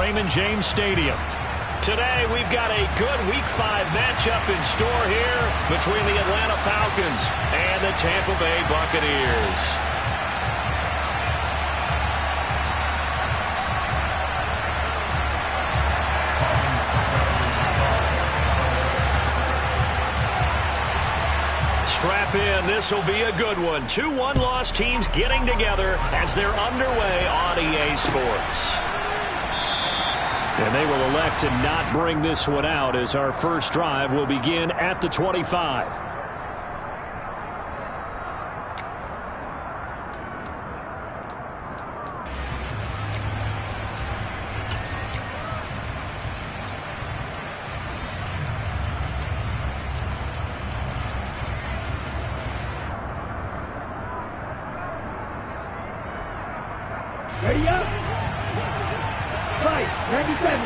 Raymond James Stadium. Today, we've got a good Week 5 matchup in store here between the Atlanta Falcons and the Tampa Bay Buccaneers. Strap in. This will be a good one. 2 one-loss teams getting together as they're underway on EA Sports. And they will elect to not bring this one out as our first drive will begin at the 25. Ready up. Fight. 97.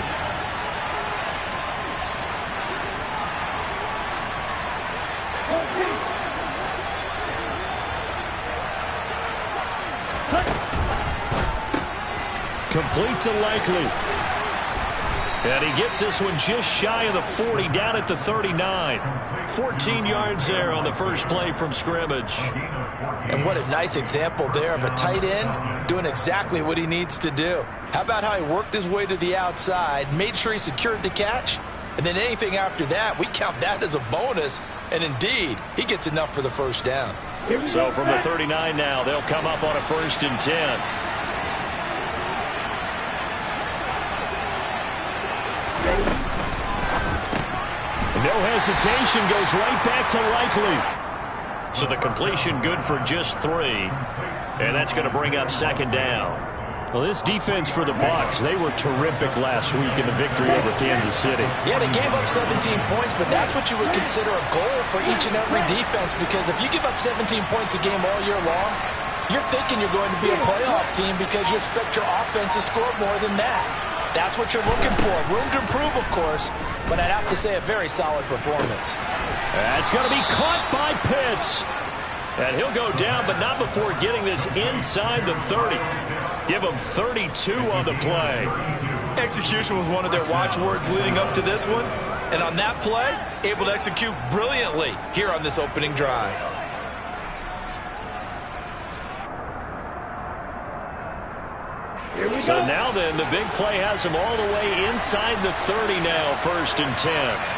Complete to Likely. And he gets this one just shy of the 40, down at the 39. 14 yards there on the first play from scrimmage. And what a nice example there of a tight end doing exactly what he needs to do. How about how he worked his way to the outside, made sure he secured the catch, and then anything after that, we count that as a bonus. And indeed, he gets enough for the first down. So from the 39 now, they'll come up on a 1st and 10. No hesitation, goes right back to Likely. So the completion good for just 3. And that's going to bring up 2nd down. Well, this defense for the Bucs, they were terrific last week in the victory over Kansas City. Yeah, they gave up 17 points, but that's what you would consider a goal for each and every defense, because if you give up 17 points a game all year long, you're thinking you're going to be a playoff team because you expect your offense to score more than that. That's what you're looking for. Room to improve, of course, but I'd have to say a very solid performance. That's going to be caught by Pitts. And he'll go down, but not before getting this inside the 30. Give him 32 on the play. Execution was one of their watchwords leading up to this one. And on that play, able to execute brilliantly here on this opening drive. So now then, the big play has him all the way inside the 30 now, 1st and 10.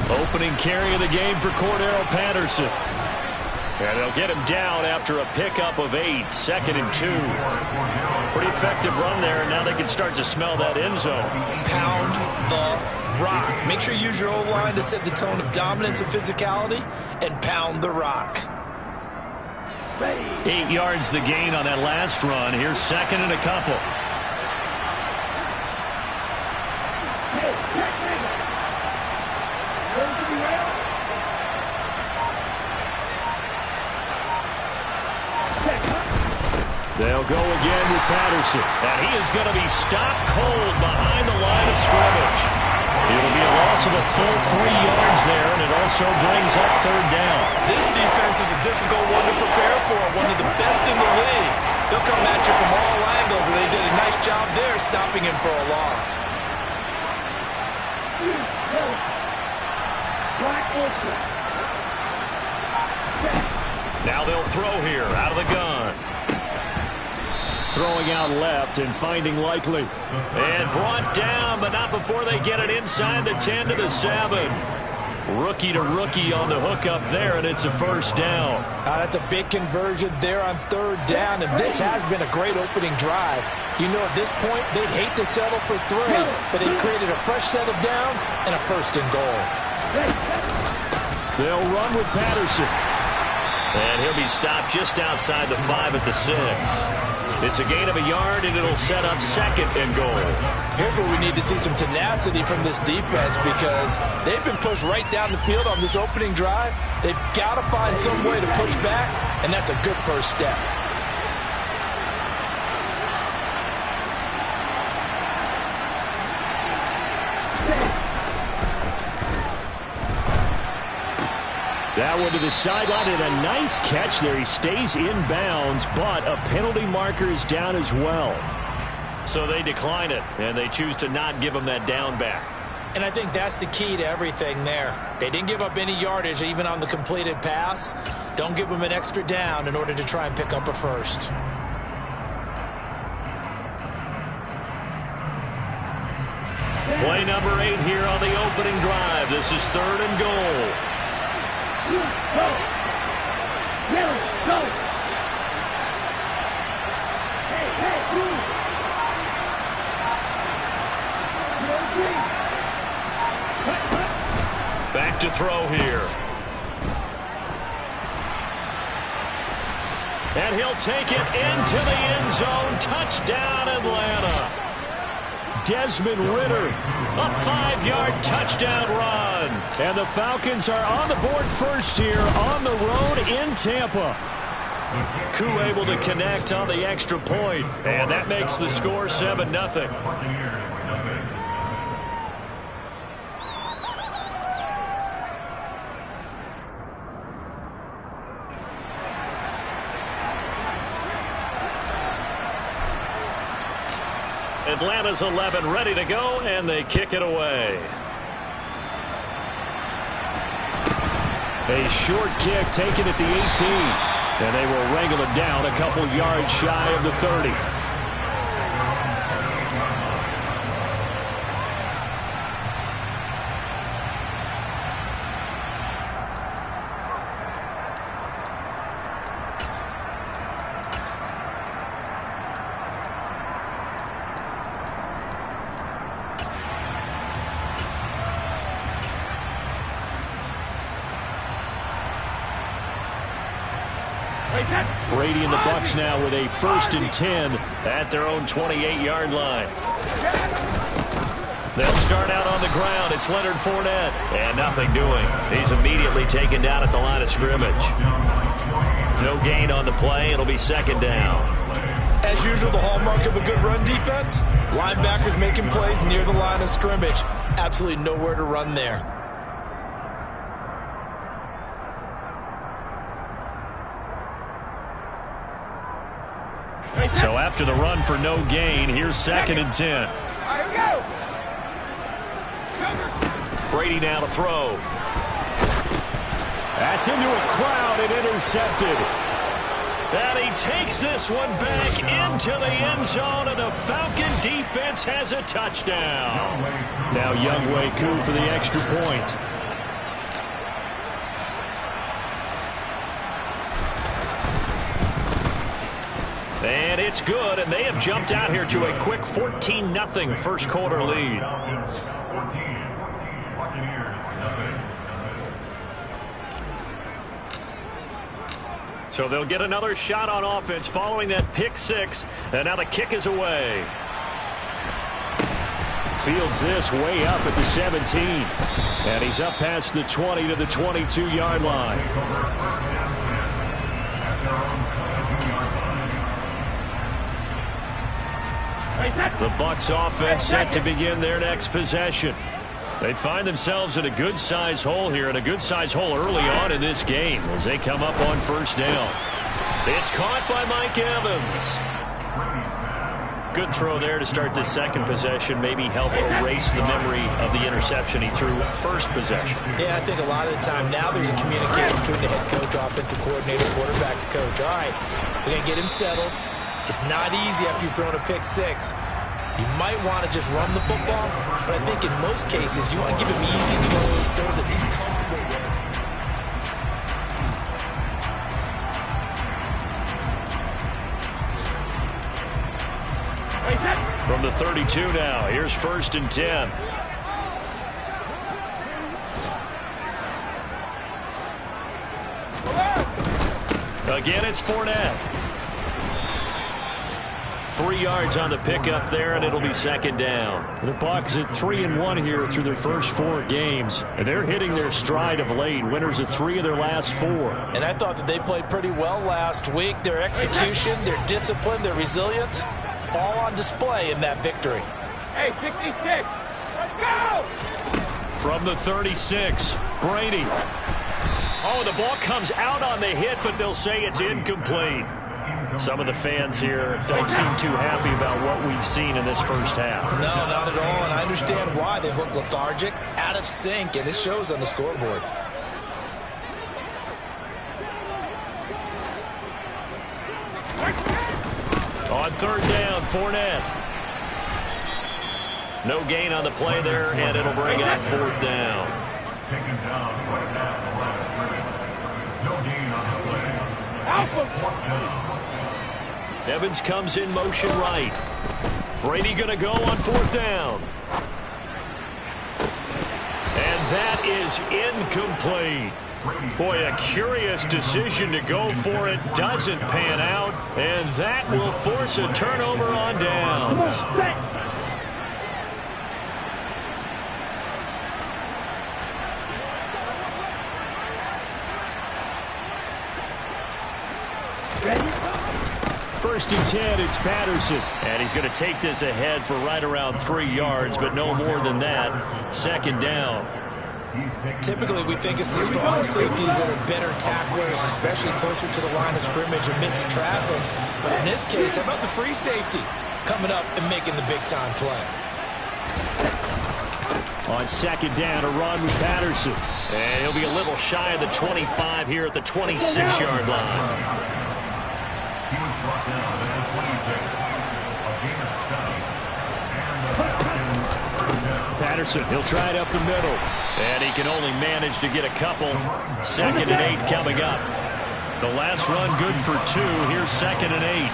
Opening carry of the game for Cordero Patterson. And they'll get him down after a pickup of 8, 2nd and 2. Pretty effective run there, and now they can start to smell that end zone. Pound the rock. Make sure you use your O-line to set the tone of dominance and physicality, and pound the rock. 8 yards the gain on that last run. Here's 2nd and a couple. They'll go again with Patterson. And he is going to be stopped cold behind the line of scrimmage. It'll be a loss of a full 3 yards there, and it also brings up 3rd down. This defense is a difficult one to prepare for, one of the best in the league. They'll come at you from all angles, and they did a nice job there stopping him for a loss. Now they'll throw here out of the gun. Throwing out left and finding Likely. And brought down, but not before they get it inside the 10 to the 7. Rookie to rookie on the hook up there, and it's a 1st down. That's a big conversion there on 3rd down, and this has been a great opening drive. You know, at this point, they'd hate to settle for 3, but they've created a fresh set of downs and a 1st and goal. They'll run with Patterson. And he'll be stopped just outside the 5 at the 6. It's a gain of a yard, and it'll set up 2nd and goal. Here's where we need to see some tenacity from this defense, because they've been pushed right down the field on this opening drive. They've got to find some way to push back, and that's a good first step. That one to the sideline, and a nice catch there. He stays in bounds, but a penalty marker is down as well. So they decline it, and they choose to not give him that down back. And I think that's the key to everything there. They didn't give up any yardage even on the completed pass. Don't give them an extra down in order to try and pick up a first. Play number 8 here on the opening drive. This is 3rd and goal. Go! Yellow, go! Hey, you! Back to throw here. And he'll take it into the end zone. Touchdown, Atlanta. Desmond Ridder, a 5-yard touchdown run. And the Falcons are on the board first here on the road in Tampa. Koo able to connect on the extra point. And that makes the score 7-0. Atlanta's 11 ready to go, and they kick it away. A short kick taken at the 18. And they will wrangle it down a couple yards shy of the 30. Brady and the Bucs now with a 1st and 10 at their own 28-yard line. They'll start out on the ground. It's Leonard Fournette. And nothing doing. He's immediately taken down at the line of scrimmage. No gain on the play. It'll be 2nd down. As usual, the hallmark of a good run defense, linebackers making plays near the line of scrimmage. Absolutely nowhere to run there. So after the run for no gain, here's 2nd and 10. Brady now to throw. That's into a crowd and intercepted. And he takes this one back into the end zone, and the Falcon defense has a touchdown. Now Younghoe Koo for the extra point. And it's good, and they have jumped out here to a quick 14-0 first quarter lead. So they'll get another shot on offense following that pick 6, and now the kick is away. Fields this way up at the 17, and he's up past the 20 to the 22-yard line. The Bucs offense set to begin their next possession. They find themselves in a good-sized hole here, and a good-sized hole early on in this game as they come up on 1st down. It's caught by Mike Evans. Good throw there to start the 2nd possession, maybe help erase the memory of the interception he threw 1st possession. Yeah, I think a lot of the time now there's a communication between the head coach, offensive coordinator, quarterback's coach. All right, we're going to get him settled. It's not easy after you've thrown a pick 6. You might want to just run the football, but I think in most cases you want to give him easy throws that he's comfortable with. From the 32 now, here's 1st and 10. Again, it's Fournette. 3 yards on the pickup there, and it'll be 2nd down. The Bucs at 3-1 here through their first 4 games. And they're hitting their stride of late. Winners of 3 of their last 4. And I thought that they played pretty well last week. Their execution, their discipline, their resilience, all on display in that victory. Hey, 66, let's go! From the 36, Brady. Oh, the ball comes out on the hit, but they'll say it's incomplete. Some of the fans here don't seem too happy about what we've seen in this first half. No, not at all, and I understand why. They've looked lethargic, out of sync, and it shows on the scoreboard. On third down, Fournette. No gain on the play there, and it'll bring up fourth down. Taken down right now, the line of scrimmage. No gain on the play. Fourth down. Evans comes in motion right. Brady going to go on fourth down. And that is incomplete. Boy, a curious decision to go for it. Doesn't pan out. And that will force a turnover on downs. First and 10, it's Patterson. And he's going to take this ahead for right around 3 yards, but no more than that. Second down. Typically, we think it's the strong safeties that are better tacklers, especially closer to the line of scrimmage amidst traffic. But in this case, how about the free safety coming up and making the big-time play? On second down, a run with Patterson. And he'll be a little shy of the 25 here at the 26-yard line. He was brought down at the 26. A gain of 7. Patterson, he'll try it up the middle. And he can only manage to get a couple. Second and 8 coming up. The last run good for 2. Here's second and 8.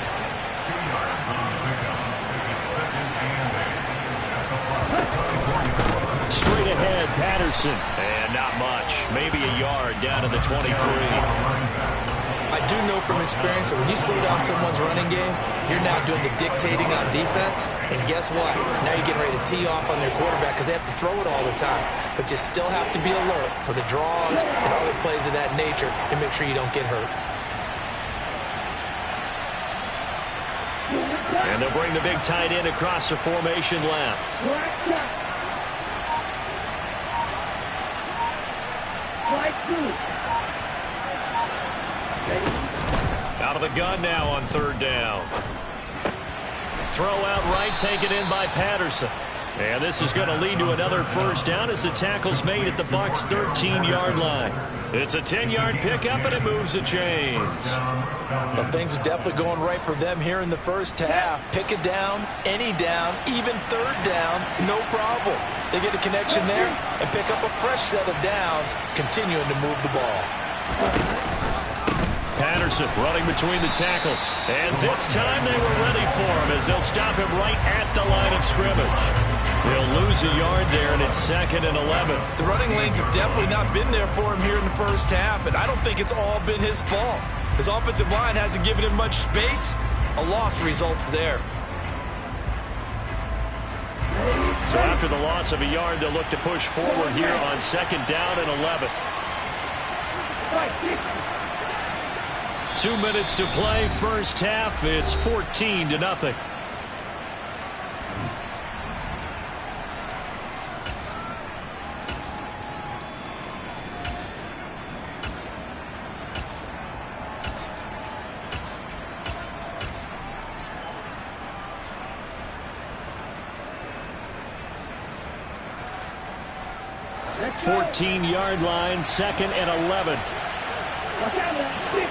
Straight ahead, Patterson. And not much. Maybe a yard down to the 23. I do know from experience that when you slow down someone's running game, you're now doing the dictating on defense. And guess what? Now you're getting ready to tee off on their quarterback because they have to throw it all the time. But you still have to be alert for the draws and other plays of that nature and make sure you don't get hurt. And they'll bring the big tight end across the formation left. Out of the gun now on third down. Throw out right, taken in by Patterson. And this is going to lead to another first down as the tackle's made at the Bucs' 13-yard line. It's a 10-yard pickup, and it moves the chains. Well, things are definitely going right for them here in the first half. Pick it down, any down, even third down, no problem. They get a connection there and pick up a fresh set of downs, continuing to move the ball. Patterson running between the tackles. And this time they were ready for him as they'll stop him right at the line of scrimmage. They'll lose a yard there, and it's second and 11. The running lanes have definitely not been there for him here in the first half, and I don't think it's all been his fault. His offensive line hasn't given him much space. A loss results there. So after the loss of a yard, they'll look to push forward here on second down and 11. 2 minutes to play, first half. It's 14-0. At 14-yard line, second and 11. Watch out, 52.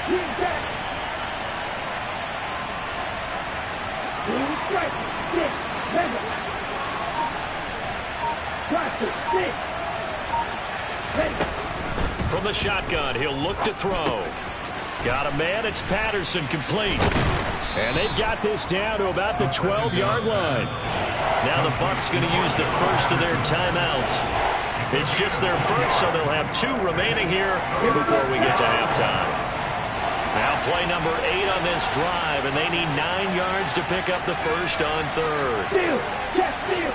He's back. Strike. 6. Ready. From the shotgun, he'll look to throw. Got a man, it's Patterson, complete. And they've got this down to about the 12-yard line. Now the Bucs going to use the first of their timeouts. It's just their first, so they'll have 2 remaining here before we get to halftime. Now play number 8 on this drive, and they need 9 yards to pick up the first on third. Steal. Check, steal.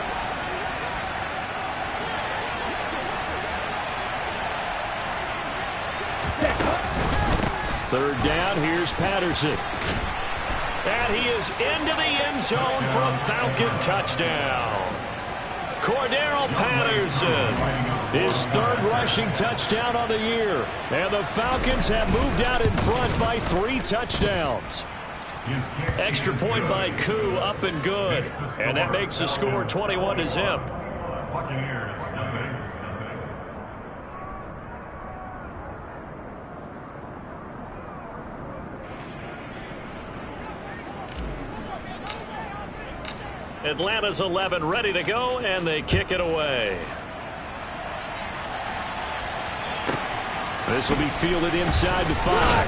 Third down, here's Patterson. And he is into the end zone for a Falcon touchdown. Cordarrelle Patterson. His third rushing touchdown on the year. And the Falcons have moved out in front by 3 touchdowns. Extra point by Koo, up and good. And that makes the score 21-0. Atlanta's 11 ready to go, and they kick it away. This will be fielded inside the 5.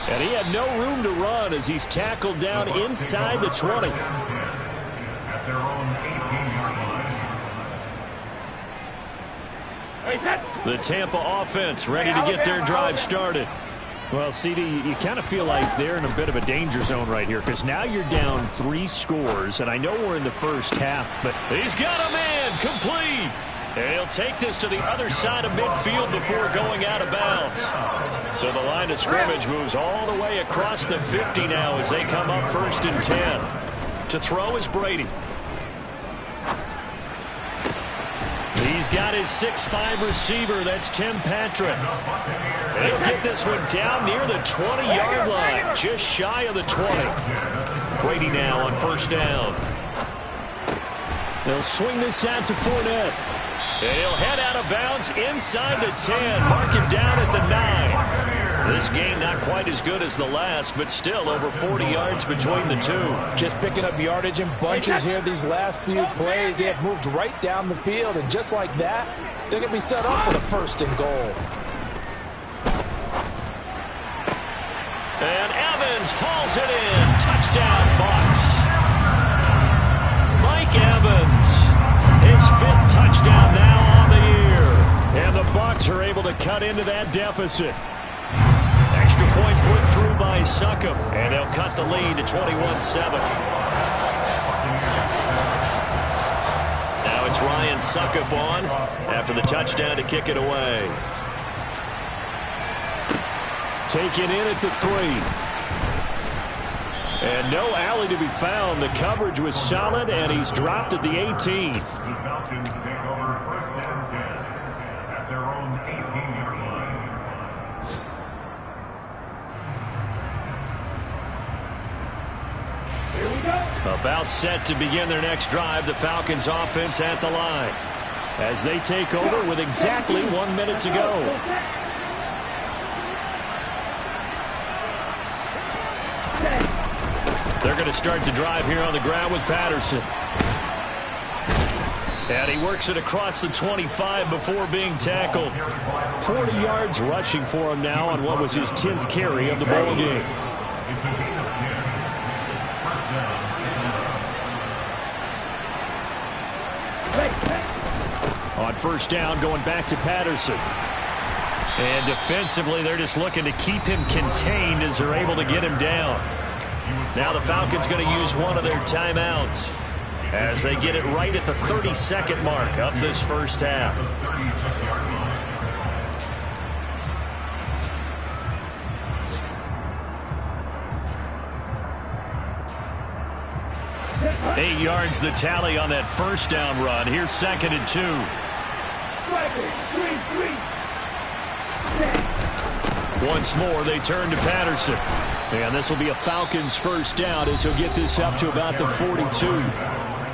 And he had no room to run as he's tackled down inside the 20. At their own 18-yard line. The Tampa offense ready to get their drive started. Well, CD, you kind of feel like they're in a bit of a danger zone right here because now you're down 3 scores, and I know we're in the first half, but he's got a man complete. And he'll take this to the other side of midfield before going out of bounds. So the line of scrimmage moves all the way across the 50 now as they come up 1st and 10. To throw is Brady. He's got his 6'5 receiver. That's Tim Patrick. And he'll get this one down near the 20-yard line, just shy of the 20. Brady now on 1st down. They'll swing this out to Fournette. And he'll head out of bounds inside the 10. Mark him down at the 9. This game not quite as good as the last, but still over 40 yards between the two. Just picking up yardage in bunches here these last few plays. They have moved right down the field, and just like that, they're going to be set up with a 1st and goal. And Evans hauls it in. Touchdown, Bucs. Mike Evans, his 5th touchdown now on the year. And the Bucs are able to cut into that deficit. Extra point put through by Succop, and they'll cut the lead to 21-7. Now it's Ryan Succop on after the touchdown to kick it away. Taken in at the 3. And no alley to be found. The coverage was solid, and he's dropped at the 18. The Falcons take over 1st and 10 at their own 18-yard line. Here we go. About set to begin their next drive, the Falcons offense at the line as they take over with exactly 1 minute to go. They're going to start the drive here on the ground with Patterson. And he works it across the 25 before being tackled. 40 yards rushing for him now on what was his 10th carry of the ball game. On 1st down, going back to Patterson. And defensively, they're just looking to keep him contained as they're able to get him down. Now the Falcons going to use one of their timeouts as they get it right at the 32nd mark of this first half. Eight yards the tally on that 1st down run. Here's 2nd and 2. Once more, they turn to Patterson. And this will be a Falcons 1st down as he'll get this up to about the 42.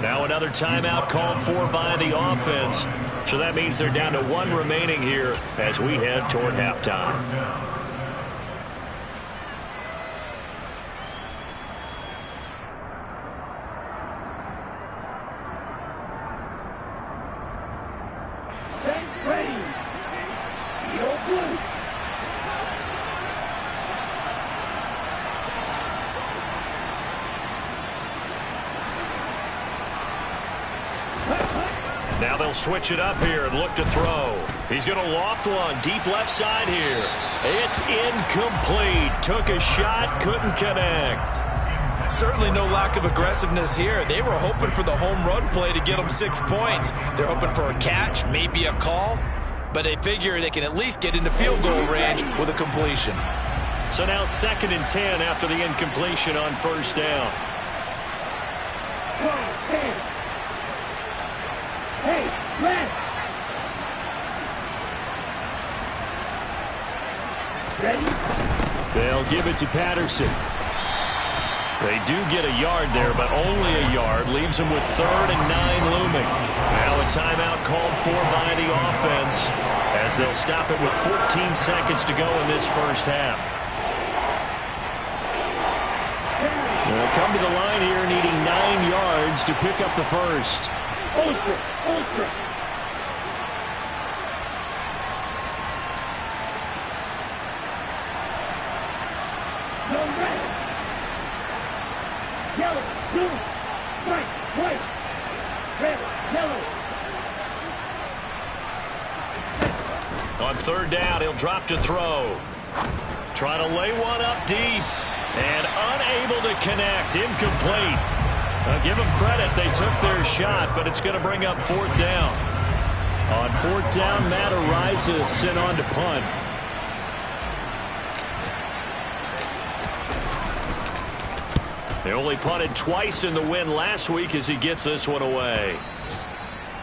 Now another timeout called for by the offense. So that means they're down to 1 remaining here as we head toward halftime. Now they'll switch it up here and look to throw. He's going to loft one deep left side here. It's incomplete. Took a shot, couldn't connect. Certainly no lack of aggressiveness here. They were hoping for the home run play to get them 6 points. They're hoping for a catch, maybe a call, but they figure they can at least get into field goal range with a completion. So now 2nd and 10 after the incompletion on 1st down. They'll give it to Patterson. They do get a yard there, but only a yard. Leaves them with 3rd and 9 looming. Now a timeout called for by the offense as they'll stop it with 14 seconds to go in this first half. They'll come to the line here needing 9 yards to pick up the first. Ultra. Yellow, blue, white, red, yellow. On 3rd down, he'll drop to throw. Try to lay one up deep. And unable to connect. Incomplete. I'll give them credit. They took their shot, but it's going to bring up 4th down. On 4th down, Matt Araiza sent on to punt. They only punted twice in the win last week as he gets this one away.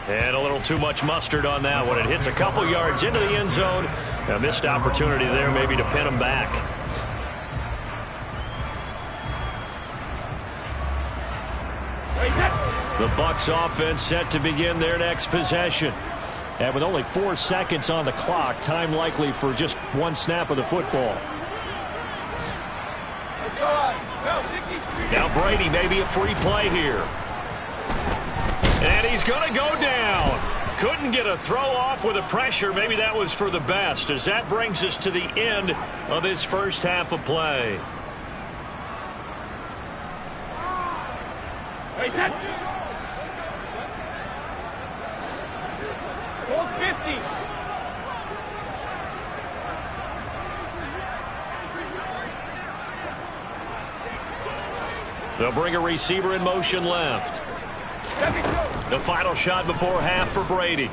And a little too much mustard on that one. It hits a couple yards into the end zone. A missed opportunity there maybe to pin him back. The Bucs offense set to begin their next possession. And with only 4 seconds on the clock, time likely for just 1 snap of the football. Now Brady, maybe a free play here. And he's going to go down. Couldn't get a throw off with the pressure. Maybe that was for the best, as that brings us to the end of this first half of play. They'll bring a receiver in motion left. The final shot before half for Brady.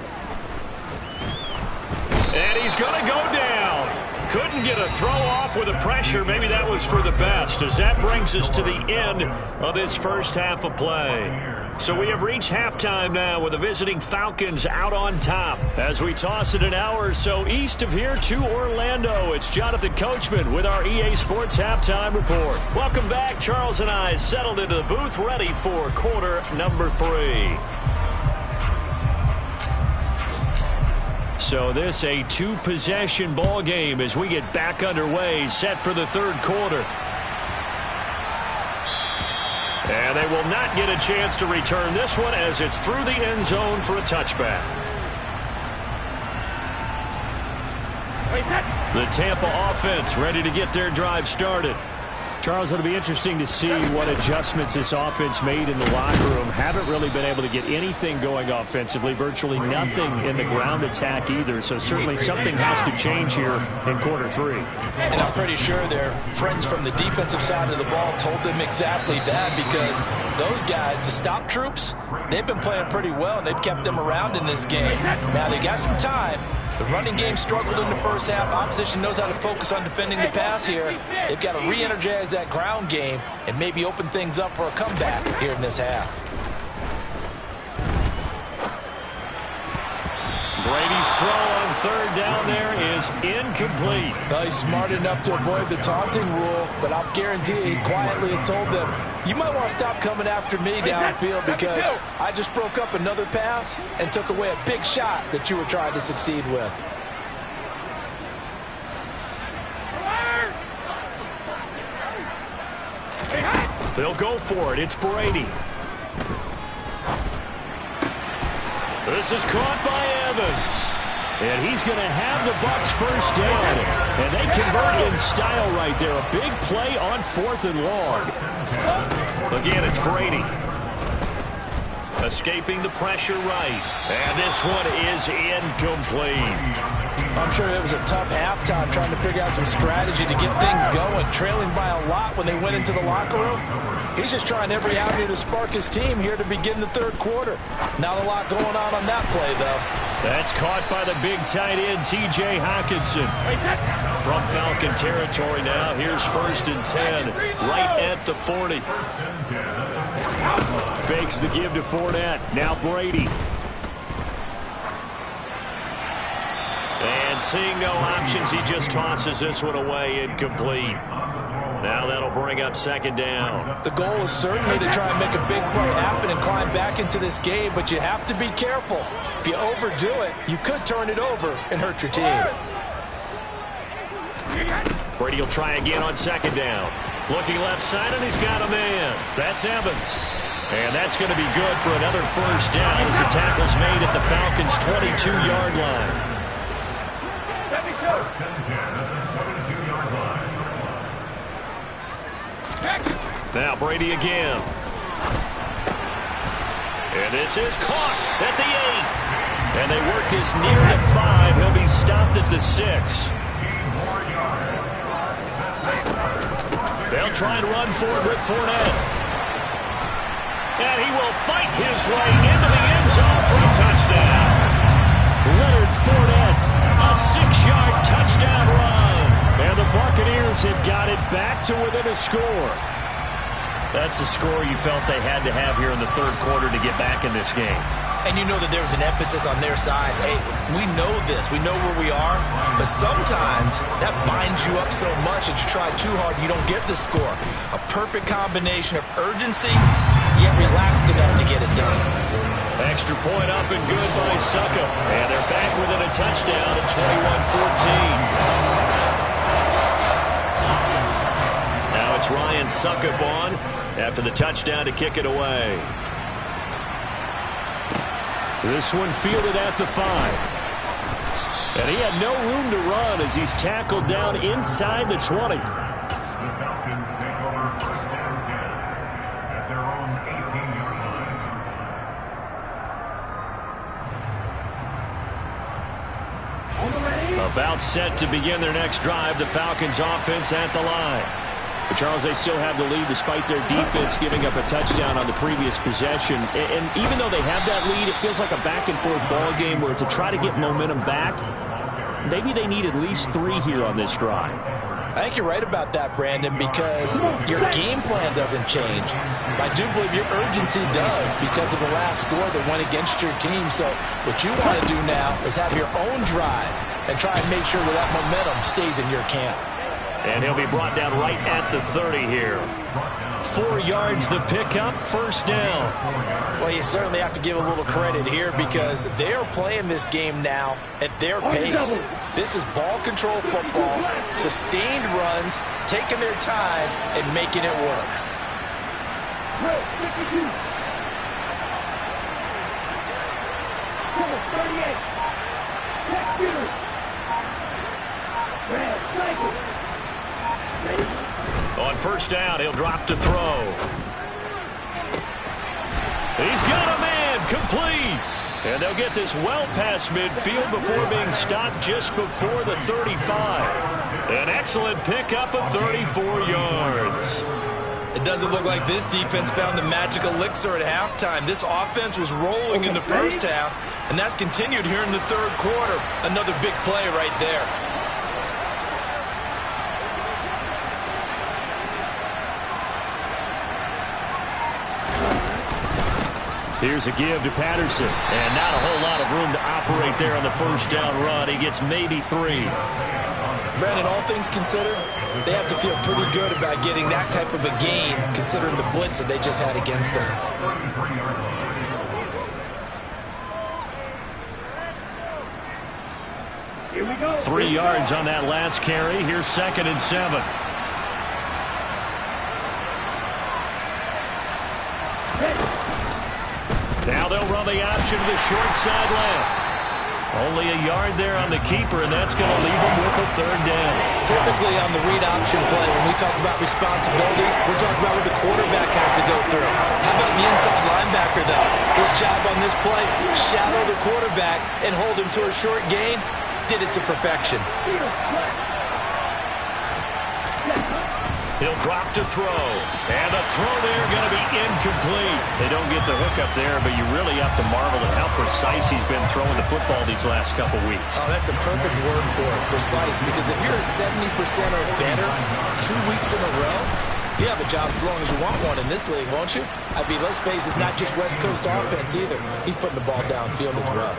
And he's going to go down. Couldn't get a throw off with the pressure. Maybe that was for the best, as that brings us to the end of this first half of play. So we have reached halftime now with the visiting Falcons out on top. As we toss it an hour or so east of here to Orlando, it's Jonathan Coachman with our EA Sports Halftime Report. Welcome back. Charles and I settled into the booth, ready for quarter number 3. So this a 2-possession ball game as we get back underway, set for the 3rd quarter. And they will not get a chance to return this one as it's through the end zone for a touchback. The Tampa offense ready to get their drive started. Charles, it'll be interesting to see what adjustments this offense made in the locker room. Haven't really been able to get anything going offensively, virtually nothing in the ground attack either. So certainly something has to change here in quarter 3. And I'm pretty sure their friends from the defensive side of the ball told them exactly that, because those guys, the stop troops, they've been playing pretty well, and they've kept them around in this game. Now they got some time. The running game struggled in the first half. Opposition knows how to focus on defending the pass here. They've got to re-energize that ground game and maybe open things up for a comeback here in this half. Brady's throw on 3rd down there is incomplete. Well, he's smart enough to avoid the taunting rule, but I'll guarantee he quietly has told them, you might want to stop coming after me downfield, because I just broke up another pass and took away a big shot that you were trying to succeed with. They'll go for it. It's Brady. This is caught by Evans. And he's going to have the Bucs first down. And they convert in style right there. A big play on 4th and long. Again, it's Brady. Escaping the pressure right. And this one is incomplete. I'm sure it was a tough halftime trying to figure out some strategy to get things going. Trailing by a lot when they went into the locker room. He's just trying every avenue to spark his team here to begin the 3rd quarter. Not a lot going on that play, though. That's caught by the big tight end, T.J. Hockenson. From Falcon territory now. Here's 1st and 10, right at the 40. Fakes the give to Fournette. Now Brady. And And seeing no options, he just tosses this one away, incomplete. Now that'll bring up second down. The goal is certainly to try and make a big play happen and climb back into this game, but you have to be careful. If you overdo it, you could turn it over and hurt your team. Brady will try again on second down. Looking left side, and he's got a man. That's Evans. And that's going to be good for another first down as the tackle's made at the Falcons' 22-yard line. Now Brady again. And this is caught at the 8. And they work this near the 5. He'll be stopped at the 6. They'll try and run forward with Fournette. And he will fight his way into the end zone for a touchdown. Leonard Fournette, a 6-yard touchdown run. And the Buccaneers have got it back to within a score. That's a score you felt they had to have here in the third quarter to get back in this game. And you know that there was an emphasis on their side. Hey, we know this. We know where we are. But sometimes that binds you up so much that you try too hard, you don't get the score. A perfect combination of urgency, yet relaxed enough to get it done. Extra point up and good by Succa. And they're back within a touchdown at 21-14. Now it's Ryan Suckup on after the touchdown to kick it away. This one fielded at the 5. And he had no room to run as he's tackled down inside the 20. The Falcons take over first and 10 at their own 18-yard line. About set to begin their next drive, the Falcons offense at the line. But Charles, they still have the lead despite their defense giving up a touchdown on the previous possession. And even though they have that lead, it feels like a back-and-forth ball game where to try to get momentum back, maybe they need at least 3 here on this drive. I think you're right about that, Brandon, because your game plan doesn't change. I do believe your urgency does because of the last score that went against your team. So what you want to do now is have your own drive and try and make sure that momentum stays in your camp. And he'll be brought down right at the 30 here. 4 yards the pickup, first down. Well, you certainly have to give a little credit here because they are playing this game now at their pace. This is ball control football, sustained runs, taking their time and making it work. On first down, he'll drop to throw. He's got a man, complete. And they'll get this well past midfield before being stopped just before the 35. An excellent pickup of 34 yards. It doesn't look like this defense found the magic elixir at halftime. This offense was rolling in the first half, and that's continued here in the third quarter. Another big play right there. Here's a give to Patterson. And not a whole lot of room to operate there on the first down run. He gets maybe 3. Brandon, all things considered, they have to feel pretty good about getting that type of a gain considering the blitz that they just had against them. Here we go. 3 yards on that last carry. Here's 2nd and 7. Now they'll run the option to the short side left. Only a yard there on the keeper, and that's going to leave them with a third down. Typically on the read option play, when we talk about responsibilities, we're talking about what the quarterback has to go through. How about the inside linebacker, though? His job on this play, shadow the quarterback and hold him to a short gain. Did it to perfection. He'll drop to throw. And the throw there going to be incomplete. They don't get the hook up there, but you really have to marvel at how precise he's been throwing the football these last couple weeks. Oh, that's a perfect word for it, precise. Because if you're at 70% or better 2 weeks in a row, You have a job as long as you want one in this league, won't you? I mean, let's face it, it's not just West Coast offense either. He's putting the ball downfield as well.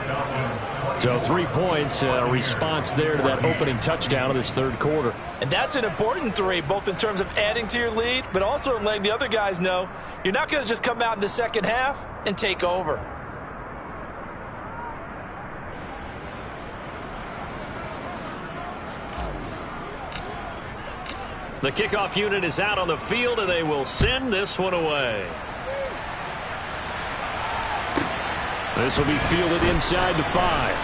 So 3 points, response there to that opening touchdown of this third quarter. And that's an important 3, both in terms of adding to your lead, but also in letting the other guys know you're not going to just come out in the second half and take over. The kickoff unit is out on the field, and they will send this one away. This will be fielded inside the 5.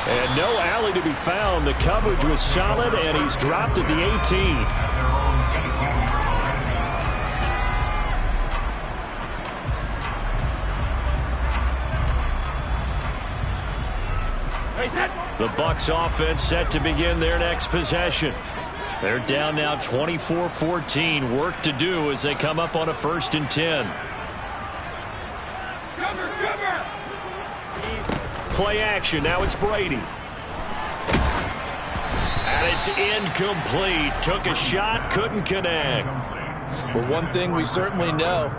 And no alley to be found. The coverage was solid, and he's dropped at the 18. The Bucs offense set to begin their next possession. They're down now 24-14. Work to do as they come up on a 1st and 10. Cover! Play action. Now it's Brady. And it's incomplete. Took a shot, couldn't connect. Well, one thing we certainly know,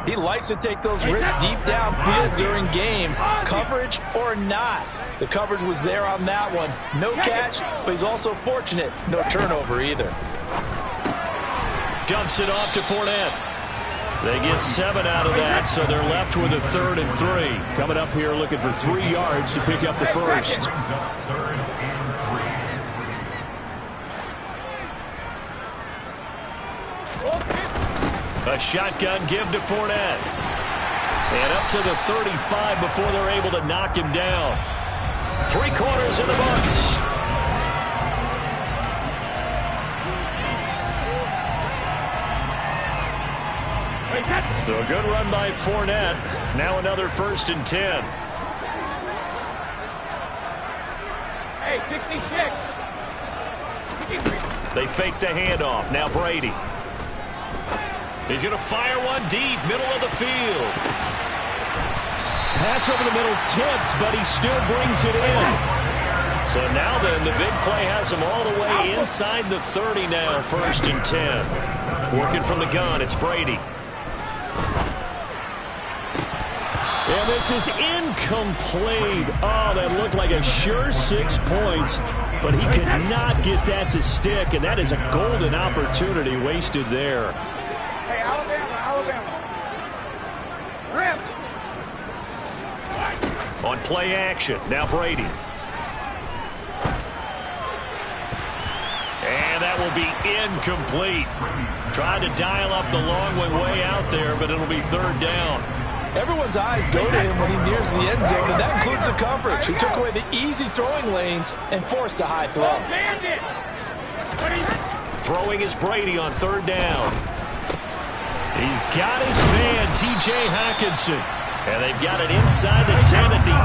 he likes to take those risks deep downfield during games, coverage or not. The coverage was there on that one. No catch, but he's also fortunate. No turnover either. Dumps it off to Fournette. They get 7 out of that, so they're left with a 3rd and 3. Coming up here looking for 3 yards to pick up the first. A shotgun give to Fournette. And up to the 35 before they're able to knock him down. 3 quarters in the books. So a good run by Fournette. Now another 1st and 10. Hey, 66. They fake the handoff. Now Brady. He's going to fire one deep, middle of the field. Pass over the middle tipped, but he still brings it in. So now then, the big play has him all the way inside the 30 now, 1st and 10. Working from the gun, it's Brady. And this is incomplete. Oh, that looked like a sure 6 points, but he could not get that to stick, and that is a golden opportunity wasted there. Hey, Alabama. Rip. On play action, now Brady. And that will be incomplete. Tried to dial up the long one way out there, but it'll be 3rd down. Everyone's eyes go to him when he nears the end zone, and that includes the coverage. He took away the easy throwing lanes and forced a high throw. Throwing is Brady on 3rd down. He's got his man, T.J. Hockenson. And they've got it inside the 10 at the 8.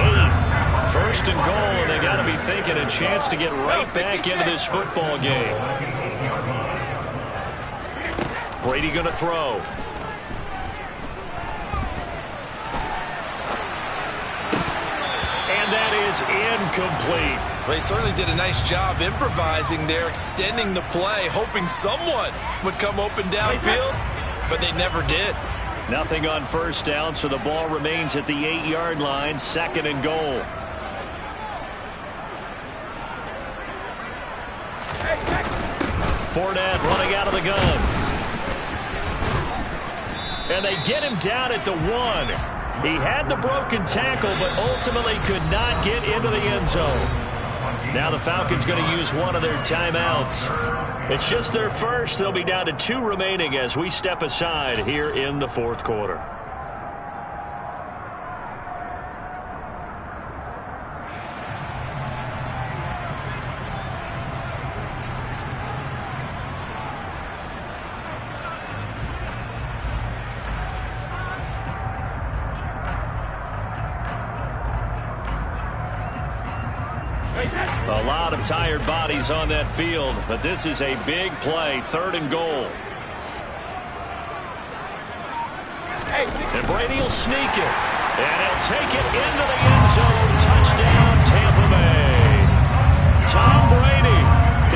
1st and goal, and they got to be thinking a chance to get right back into this football game. Brady going to throw. And that is incomplete. Well, he certainly did a nice job improvising there, extending the play, hoping someone would come open downfield, but they never did. Nothing on 1st down, so the ball remains at the 8-yard line, 2nd and goal. Fournette running out of the gun. And they get him down at the 1. He had the broken tackle, but ultimately could not get into the end zone. Now the Falcons going to use one of their timeouts. It's just their first. They'll be down to 2 remaining as we step aside here in the 4th quarter. A lot of tired bodies on that field, but this is a big play, 3rd and goal. And Brady will sneak it, and he'll take it into the end zone. Touchdown, Tampa Bay. Tom Brady,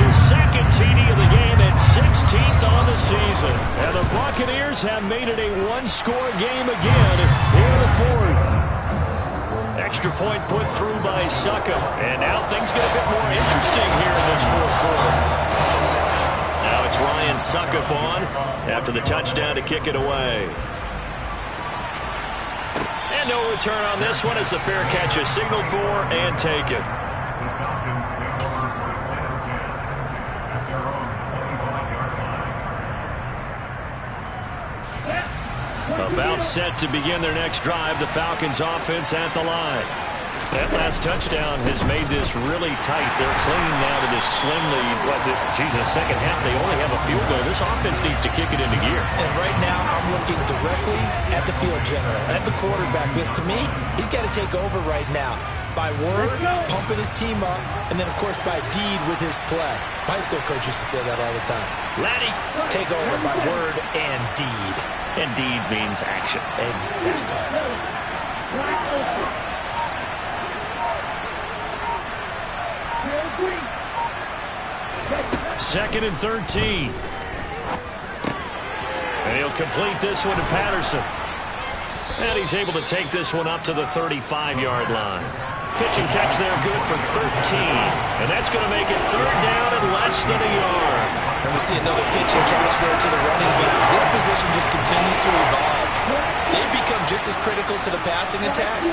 his 2nd TD of the game and 16th on the season. And the Bucs Falcons have made it a one-score game again here in the fourth. Extra point put through by Succop. And now things get a bit more interesting here in this fourth quarter. Now it's Ryan Succop on after the touchdown to kick it away. And no return on this one as the fair catch is signaled for and taken. About set to begin their next drive, the Falcons offense at the line. That last touchdown has made this really tight. They're clinging now to this slim lead. Second half, they only have a field goal. This offense needs to kick it into gear. And right now, I'm looking directly at the field general, at the quarterback, because to me, he's got to take over right now. By word, pumping his team up, and then, of course, by deed with his play. My high school coach used to say that all the time. Laddie, take over by word and deed. And deed means action. Exactly. Second and 13. And he'll complete this one to Patterson. And he's able to take this one up to the 35-yard line. Pitch and catch there, good for 13. And that's going to make it third down and less than a yard. And we see another pitch and catch there to the running back. This position just continues to evolve. They've become just as critical to the passing attack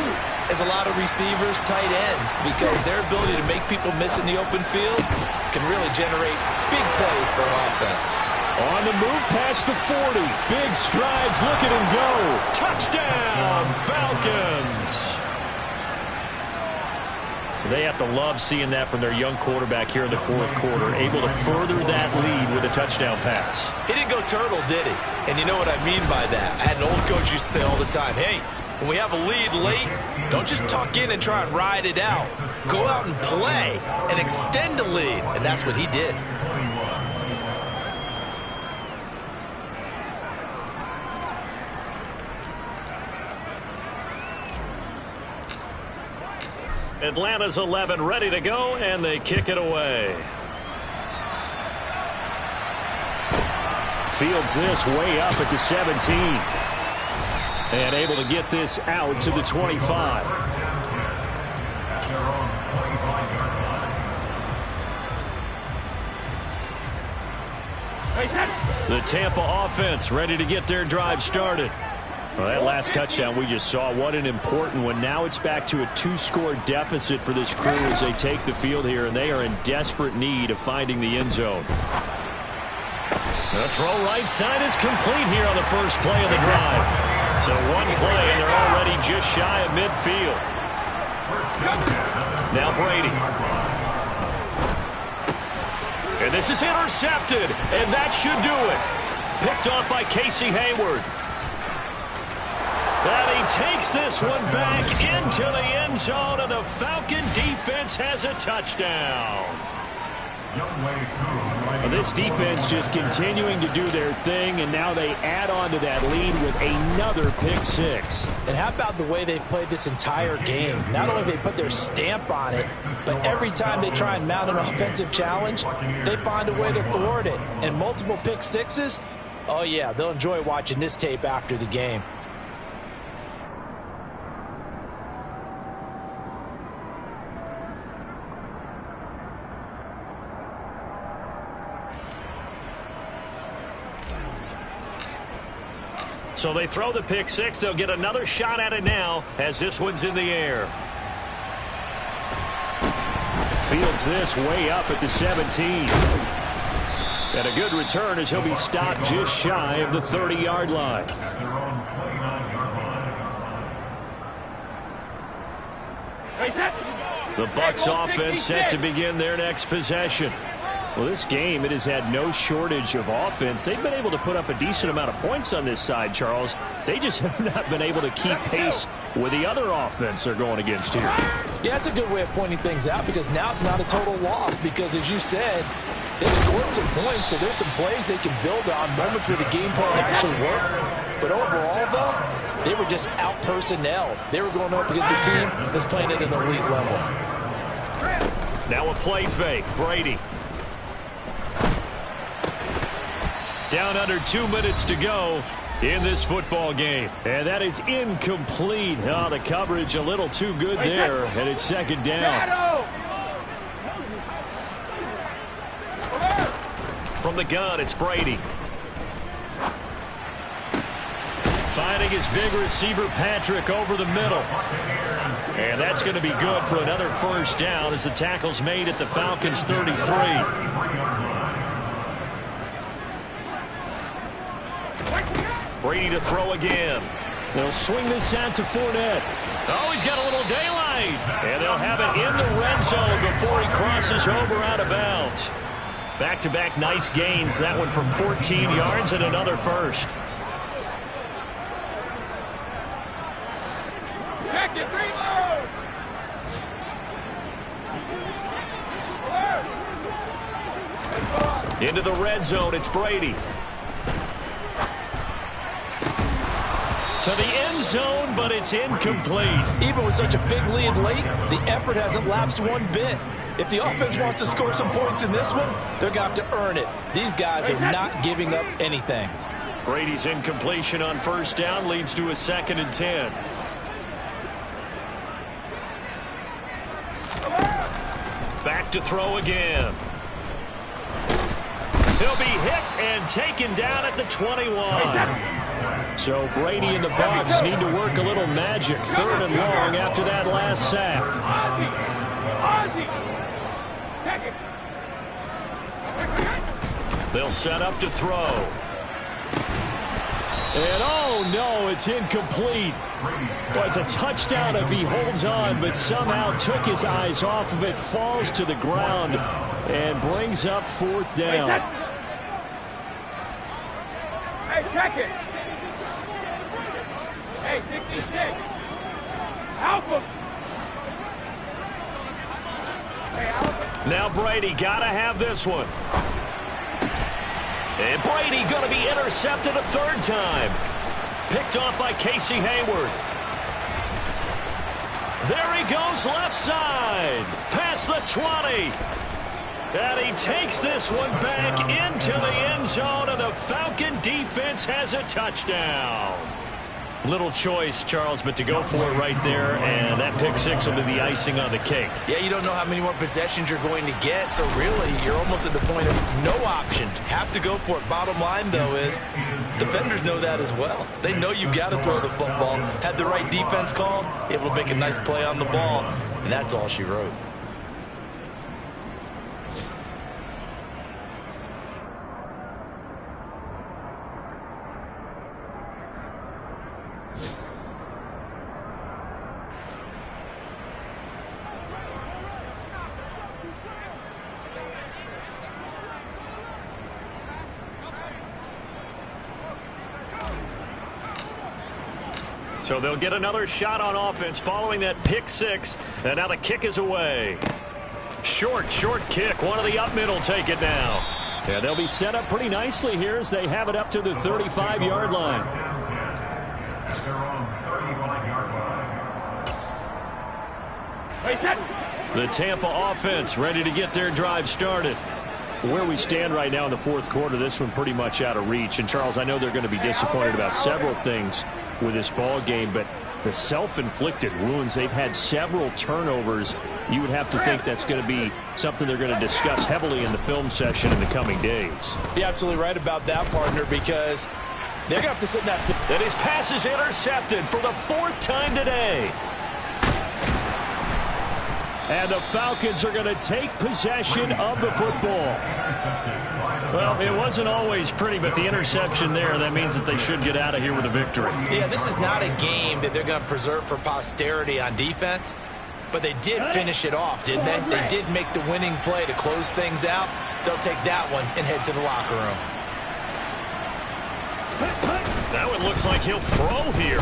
as a lot of receivers, tight ends, because their ability to make people miss in the open field can really generate big plays for an offense. On the move past the 40. Big strides, look at him go. Touchdown, Falcons. They have to love seeing that from their young quarterback here in the fourth quarter, able to further that lead with a touchdown pass. He didn't go turtle, did he? And you know what I mean by that. I had an old coach used to say all the time, hey, when we have a lead late, don't just tuck in and try and ride it out. Go out and play and extend the lead. And that's what he did. Atlanta's 11 ready to go, and they kick it away. Fields this way up at the 17. And able to get this out to the 25. The Tampa offense ready to get their drive started. Well, that last touchdown we just saw, what an important one. Now it's back to a two-score deficit for this crew as they take the field here, and they are in desperate need of finding the end zone. The throw right side is complete here on the first play of the drive. So one play, and they're already just shy of midfield. Now Brady. And this is intercepted, and that should do it. Picked off by Casey Hayward. And he takes this one back into the end zone, and the Falcon defense has a touchdown. This defense just continuing to do their thing, and now they add on to that lead with another pick six. And how about the way they've played this entire game? Not only have they put their stamp on it, but every time they try and mount an offensive challenge, they find a way to thwart it. And multiple pick sixes? Oh, yeah, they'll enjoy watching this tape after the game. So they throw the pick six. They'll get another shot at it now as this one's in the air. Fields this way up at the 17. And a good return as he'll be stopped just shy of the 30-yard line. The Bucs offense set to begin their next possession. Well, this game, it has had no shortage of offense. They've been able to put up a decent amount of points on this side, Charles. They just have not been able to keep pace with the other offense they're going against here. Yeah, that's a good way of pointing things out, because now it's not a total loss, because as you said, they've scored some points, so there's some plays they can build on, moments where the game plan actually worked. But overall, though, they were just out-personnel. They were going up against a team that's playing at an elite level. Now a play fake. Brady. Down under 2 minutes to go. in this football game. And that is incomplete. Oh, the coverage a little too good there, and it's second down. From the gun, it's Brady. Finding his big receiver, Patrick, over the middle. And that's going to be good for another first down as the tackle's made at the Falcons' 33. Brady to throw again. They'll swing this out to Fournette. Oh, he's got a little daylight. And they'll have it in the red zone before he crosses over out of bounds. Back-to-back nice gains. That one for 14 yards and another first. Check it, reload! Into the red zone, it's Brady. To the end zone, but it's incomplete. Even with such a big lead late, the effort hasn't lapsed one bit. If the offense wants to score some points in this one, they're going to have to earn it. These guys are not giving up anything. Brady's incompletion on first down leads to a 2nd and 10. Back to throw again. He'll be hit and taken down at the 21. So Brady and the Bucs need to work a little magic. 3rd and long after that last sack. They'll set up to throw. And oh no, it's incomplete. Well, it's a touchdown if he holds on, but somehow took his eyes off of it, falls to the ground, and brings up 4th down. Hey, check it. Hey, 66. Help him. Now Brady got to have this one. And Brady going to be intercepted a 3rd time. Picked off by Casey Hayward. There he goes left side. Past the 20. And he takes this one back into the end zone, and the Falcon defense has a touchdown. Little choice, Charles, but to go for it right there, and that pick six will be the icing on the cake. Yeah, you don't know how many more possessions you're going to get, so really you're almost at the point of no option. Have to go for it. Bottom line, though, is defenders know that as well. They know you've got to throw the football. Had the right defense called, able to make a nice play on the ball, and that's all she wrote. So they'll get another shot on offense following that pick six. And now the kick is away. Short kick. One of the up middle take it now. Yeah, they'll be set up pretty nicely here as they have it up to the 35-yard line. The Tampa offense ready to get their drive started. Where we stand right now in the fourth quarter, this one pretty much out of reach. And, Charles, I know they're going to be disappointed about several things with this ball game, but the self-inflicted wounds, they've had several turnovers. You would have to think that's going to be something they're going to discuss heavily in the film session in the coming days. You're absolutely right about that, partner, because they're going to have to sit in that. And his pass is intercepted for the fourth time today. And the Falcons are going to take possession of the football. Well, it wasn't always pretty, but the interception there, that means that they should get out of here with a victory. Yeah, this is not a game that they're going to preserve for posterity on defense, but they did finish it off, didn't they? They did make the winning play to close things out. They'll take that one and head to the locker room. Now it looks like he'll throw here.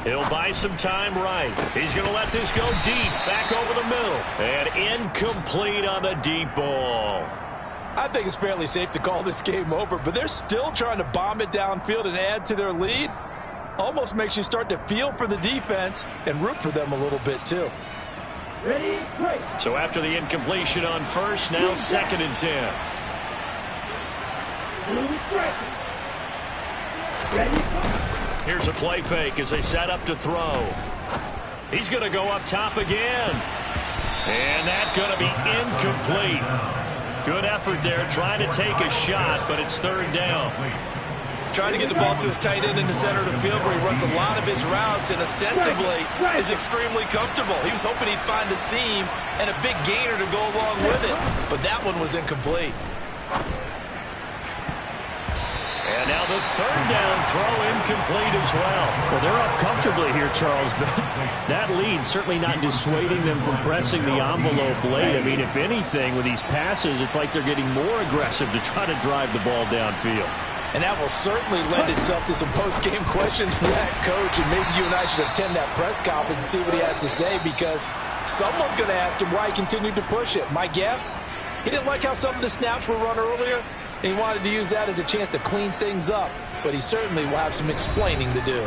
He'll buy some time right. He's going to let this go deep, back over the middle. And incomplete on the deep ball. I think it's fairly safe to call this game over, but they're still trying to bomb it downfield and add to their lead. Almost makes you start to feel for the defense and root for them a little bit, too. Ready, break. So after the incompletion on first, now 2nd and 10. Here's a play fake as they set up to throw. He's going to go up top again. And that's going to be incomplete. Good effort there, trying to take a shot, but it's third down. Trying to get the ball to his tight end in the center of the field where he runs a lot of his routes and ostensibly is extremely comfortable. He was hoping he'd find a seam and a big gainer to go along with it, but that one was incomplete. And now the third down throw incomplete as well. Well, they're up comfortably here, Charles, but that lead certainly not dissuading them from pressing the envelope late. I mean, if anything, with these passes, it's like they're getting more aggressive to try to drive the ball downfield. And that will certainly lend itself to some post-game questions for that coach, and maybe you and I should attend that press conference and see what he has to say, because someone's going to ask him why he continued to push it. My guess, he didn't like how some of the snaps were run earlier, and he wanted to use that as a chance to clean things up, but he certainly will have some explaining to do.